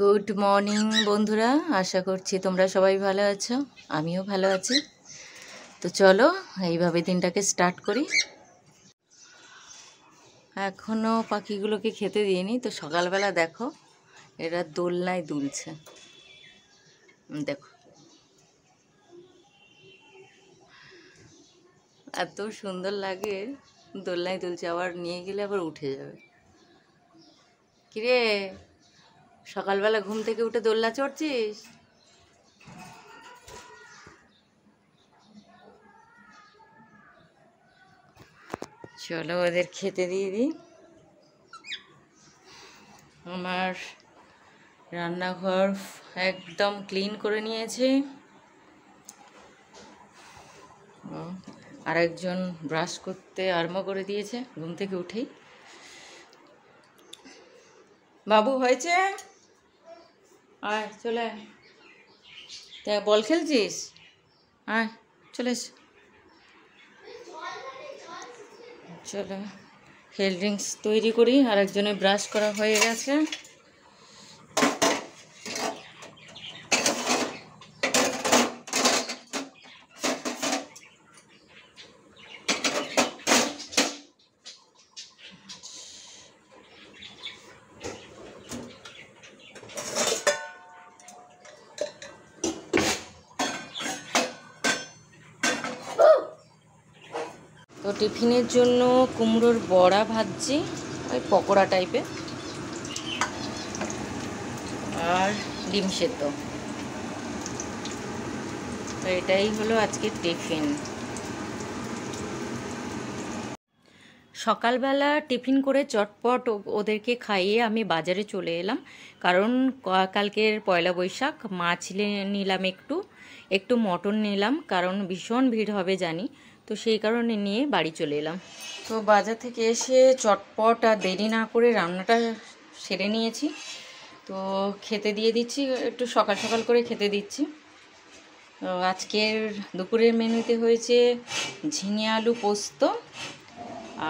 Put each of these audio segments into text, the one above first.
Good morning বন্ধুরা, আশা করছি তোমরা সবাই ভালো আছো। আমিও ভালো আছি। তো চলো এইভাবে দিনটাকে স্টার্ট করি। এখনও পাখিগুলোকে খেতে দিইনি, তো সকালবেলা দেখো এরা দোলনায় দুলছে। দেখো এত সুন্দর লাগে, দোলনায় দুলছে। আবার নিয়ে গেলে আবার উঠে যাবে। কিরে, সকালবেলা ঘুম থেকে উঠে দোলনা চড়ছিস? চলো ওদের খেতে দিয়ে দিই। আমার রান্নাঘর একদম ক্লিন করে নিয়েছি। আরেকজন ব্রাশ করতে আরম্ভ করে দিয়েছে ঘুম থেকে উঠেই। বাবু হয়েছে, আয় চলে আয়। তা বল খেলছিস? আয় চলে এস। চলো হেলথ ড্রিঙ্কস তৈরি করি। আরেকজনের ব্রাশ করা হয়ে গেছে। তো টিফিনের জন্য কুমড়োর বড়া ভাজছি, ওই পকোড়া টাইপের, আর ডিম সেদ্ধ। তো এটাই হলো আজকের টিফিন। সকালবেলা টিফিন করে চটপট ওদেরকে খাইয়ে আমি বাজারে চলে এলাম, কারণ কালকের পয়লা বৈশাখ। মাছ নিলাম, একটু মটন নিলাম, কারণ ভীষণ ভিড় হবে জানি, তো সেই কারণে নিয়ে বাড়ি চলে এলাম। তো বাজার থেকে এসে চটপট আর দেরি না করে রান্নাটা সেরে নিয়েছি। তো খেতে দিয়ে দিচ্ছি, একটু সকাল সকাল করে খেতে দিচ্ছি। তো আজকের দুপুরের মেনুতে হয়েছে ঝিঙে আলু পোস্ত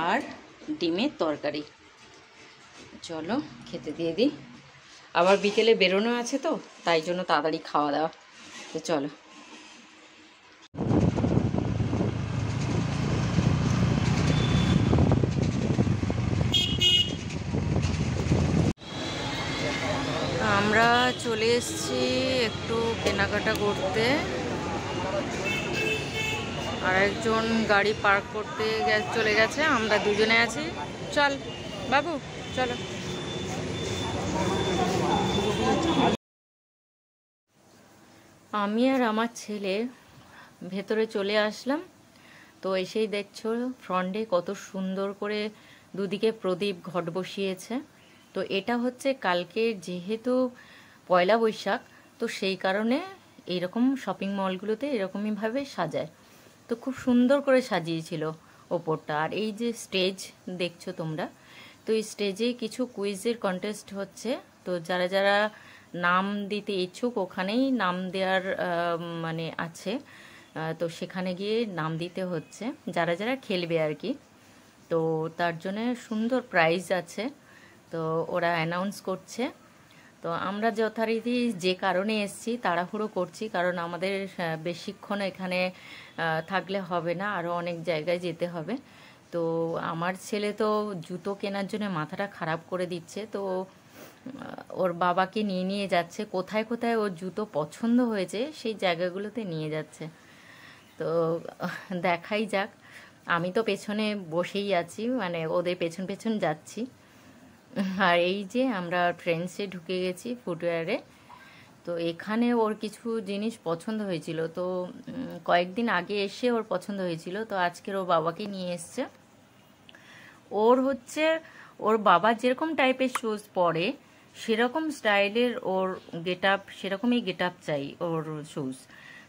আর ডিমের তরকারি। চলো খেতে দিয়ে দিই, আবার বিকেলে বেরোনো আছে, তো তাই জন্য তাড়াতাড়ি খাওয়া দাওয়া। তো চলো। আমরা চলে এসেছি একটু কেনাকাটা করতে। আর একজন গাড়ি পার্ক করতে চলে গেছে, আমরা দুজনে আছি। চল বাবু চলো। আমি আর আমার ছেলে ভেতরে চলে আসলাম। তো এসেই দেখছো ফ্রন্টে কত সুন্দর করে দুদিকে প্রদীপ ঘট বসিয়েছে। তো এটা হচ্ছে কালকে যেহেতু পয়লা বৈশাখ, তো সেই কারণে এইরকম শপিং মলগুলোতে এরকমইভাবে সাজায়। তো খুব সুন্দর করে সাজিয়েছিল ওপরটা। আর এই যে স্টেজ দেখছো তোমরা, তো এই স্টেজে কিছু কুইজের কন্টেস্ট হচ্ছে। তো যারা যারা নাম দিতে ইচ্ছুক, ওখানেই নাম দেওয়ার মানে আছে। তো সেখানে গিয়ে নাম দিতে হচ্ছে, যারা যারা খেলবে আর কি। তো তার জন্য সুন্দর প্রাইজ আছে, তো ওরা অ্যানাউন্স করছে। তো আমরা যথারীতি যে কারণে এসেছি, তাড়াহুড়ো করছি, কারণ আমাদের বেশিক্ষণ এখানে থাকলে হবে না, আরও অনেক জায়গায় যেতে হবে। তো আমার ছেলে তো জুতো কেনার জন্য মাথাটা খারাপ করে দিচ্ছে। তো ওর বাবাকে নিয়ে নিয়ে যাচ্ছে, কোথায় কোথায় ওর জুতো পছন্দ হয়েছে সেই জায়গাগুলোতে নিয়ে যাচ্ছে। তো দেখাই যাক। আমি তো পেছনে বসেই আছি, মানে ওদের পেছন পেছন যাচ্ছি। আর এই যে আমরা ট্রেন্ডসে ঢুকে গেছি, ফুটওয়্যারে। তো এখানে ওর কিছু জিনিস পছন্দ হয়েছিল, তো কয়েকদিন আগে এসে ওর পছন্দ হয়েছিল, তো আজকের ওর বাবাকে নিয়ে এসছে। ওর বাবা যেরকম টাইপের শুজ পরে, সেরকম স্টাইলের ওর গেট আপ, সেরকমই গেট আপ চাই ওর শুজ।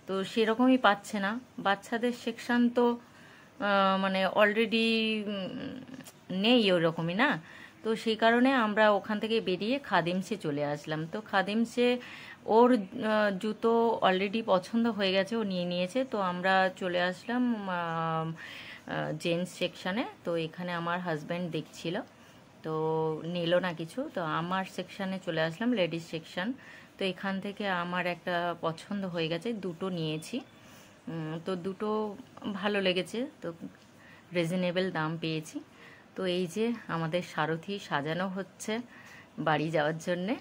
তো সেরকমই পাচ্ছে না। বাচ্চাদের সেকশন তো মানে অলরেডি নেই ওরকমই না। তো সেই কারণে আমরা ওখান থেকে বেরিয়ে খাদিমসে চলে আসলাম। তো খাদিমসে ওর জুতো অলরেডি পছন্দ হয়ে গেছে, ও নিয়ে নিয়েছে। তো আমরা চলে আসলাম জেন্টস সেকশানে। তো এখানে আমার হাজব্যান্ড দেখছিল। তো নিল না কিছু। তো আমার সেকশানে চলে আসলাম, লেডিস সেকশান। তো এখান থেকে আমার একটা পছন্দ হয়ে গেছে, দুটো নিয়েছি। তো দুটো ভালো লেগেছে, তো রিজনেবল দাম পেয়েছি। তো এই যে আমাদের সারথি সাজানো হচ্ছে বাড়ি যাওয়ার জন্যে।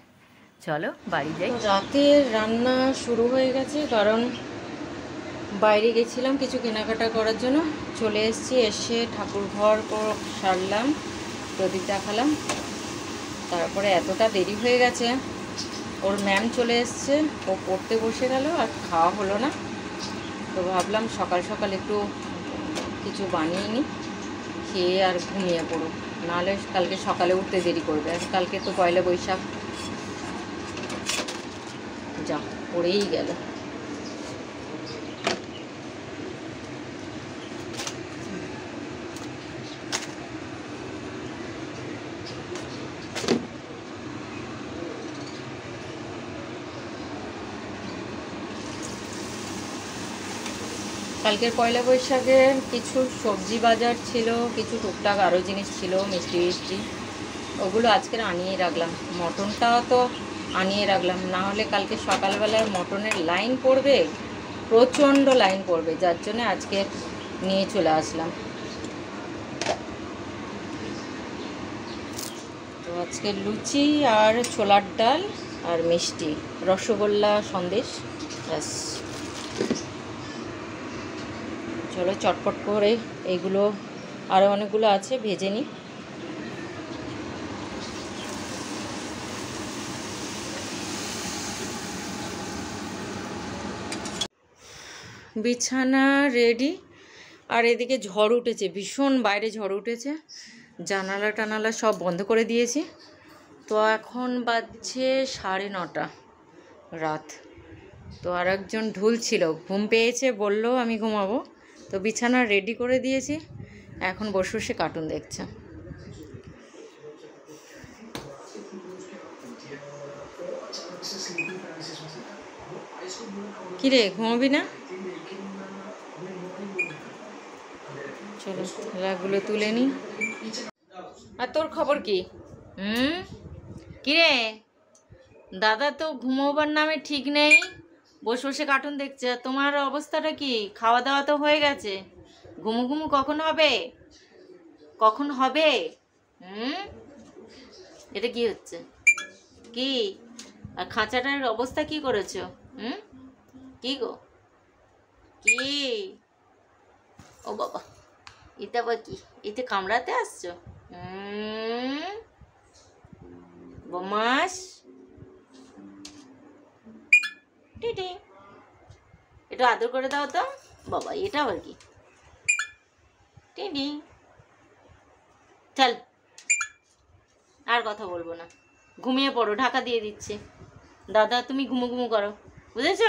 চলো বাড়ি যাই। রাতের রান্না শুরু হয়ে গেছে, কারণ বাইরে গেছিলাম কিছু কেনাকাটা করার জন্য। চলে এসেছি, এসে ঠাকুর ঘর সারলাম, প্রদীপ দেখালাম। তারপরে এতটা দেরি হয়ে গেছে, ওর ম্যাম চলে এসছে, ও পড়তে বসে গেল, আর খাওয়া হলো না। তো ভাবলাম সকাল সকাল একটু কিছু বানিয়ে নিই, খেয়ে আর ঘুমিয়ে পড়ো, নাহলে কালকে সকালে উঠতে দেরি করবে। আর কালকে তো পয়লা বৈশাখ, যা পড়েই গেল। কালকের পয়লা বৈশাখে কিছু সবজি বাজার ছিল, কিছু টুকটাক আরও জিনিস ছিল, মিষ্টি মিষ্টি, ওগুলো আজকের আনিয়ে রাখলাম। মটনটাও তো আনিয়ে রাখলাম, না হলে কালকে সকালবেলায় মটনের লাইন পড়বে, প্রচণ্ড লাইন পড়বে, যার জন্য আজকে নিয়ে চলে আসলাম। তো আজকে লুচি আর ছোলার ডাল আর মিষ্টি, রসগোল্লা, সন্দেশ, ব্যাস। চলো চটপট করে এইগুলো, আরও অনেকগুলো আছে, ভেজে নিই। বিছানা রেডি, আর এদিকে ঝড় উঠেছে, ভীষণ বাইরে ঝড় উঠেছে, জানালা টানালা সব বন্ধ করে দিয়েছি। তো এখন বাজছে 9:30 রাত। তো আর একজন ঢুল ছিল, ঘুম পেয়েছে, বললো আমি ঘুমাবো, তো বিছানা রেডি করে দিয়েছি, এখন বসে বসে কার্টুন দেখছে। কিরে ঘুমাবি না? চলো খেলাগুলো তুলে নি। আর তোর খবর কি? কিরে, দাদা তো ঘুমোবার নামে ঠিক নেই, বসে বসে কার্টুন দেখছে। তোমার অবস্থাটা কি? খাওয়া দাওয়া তো হয়ে গেছে, ঘুমু ঘুমু কখন হবে? কখন হবে? এটা কি হচ্ছে? কি আর খাঁচাটার অবস্থা কি করেছো? কি গো, কি? ও বাবা, এটা আবার কি? এতে কামড়াতে আসছো? বমাস, টিটি, একটু আদর করে দাও তো। বাবা, এটা আবার কি? টিটি, চল, আর কথা বলবো না, ঘুমিয়ে পড়ো, ঢাকা দিয়ে দিচ্ছি। দাদা তুমি ঘুমো ঘুমো করো, বুঝেছ?